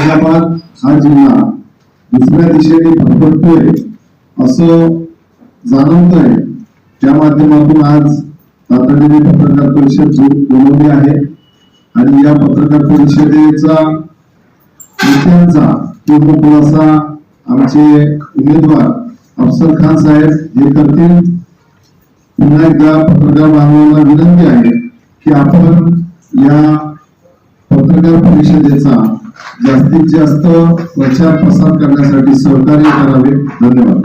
औरंगाबाद हा जिल्हा दुसऱ्या दिशेने फरफटतोय असं जाणवतंय. त्या माध्यमातून आज तातडीने पत्रकार परिषद बोलवली आहे आणि या पत्रकार परिषदेचा नेत्यांचा पूर्ण खुलासा आमचे उमेदवार अफसर खान साहेब हे करतील. पुन्हा एकदा पत्रकार बांधवांना विनंती आहे की आपण या पत्रकार परिषदेचा जास्तीत जास्त प्रचार प्रसार करण्यासाठी सहकार्य करावे. धन्यवाद.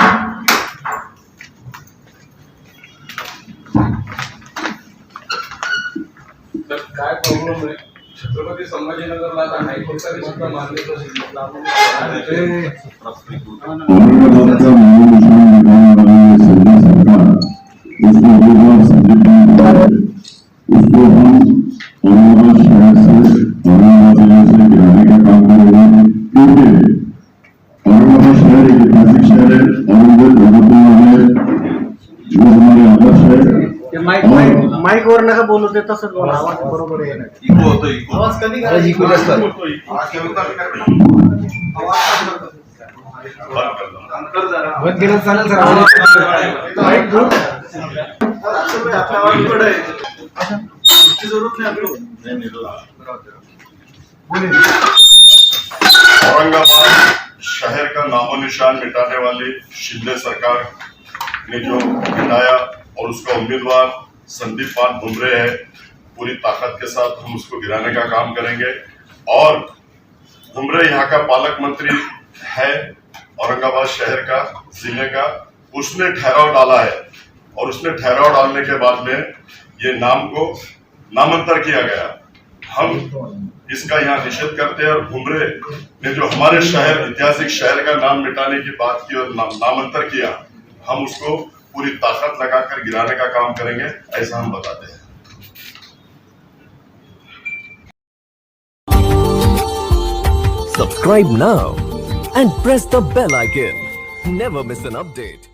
काय प्रॉब्लेम आहे? छत्रपती संभाजीनगरला आता हायकोर्टाने सुद्धा मान्यता दिली. उसको हम औरंगाबाद शहर से औरंगाबाद जिले से गिराने का काम करेंगे, क्योंकि औरंगाबाद शहर एक ऐतिहासिक शहर है, औरंगाबाद है जो हमारे आदर्श है. माइक वर नका बोलू ते तसंच बोला. आवाज बरोबर आहे ना. इको होतो. इको आवाज कधी करायची? इको जास्त बंद केलं चालेल सर. माइक दूर औरंगाबाद शहर का नामो निशान मिटाने वाली शिंदे सरकार ने जो गिराया और उसका उम्मीदवार संदीप पान भुमरे है, पूरी ताकत के साथ हम उसको गिराने का काम करेंगे. और भुमरे यहाँ का पालक मंत्री है, औरंगाबाद शहर का, जिले का. उसने ठहराव डाला है और उसने ठहराव डालने के बाद में ये नाम को नामांतर किया गया. हम इसका यहाँ निषेध करते हैं और भुमरे ने जो हमारे शहर, ऐतिहासिक शहर का नाम मिटाने की बात की और नामांतर किया, हम उसको पूरी ताकत लगाकर गिराने का काम करेंगे, ऐसा हम बताते हैं. Subscribe now and press the bell icon. Never miss an update.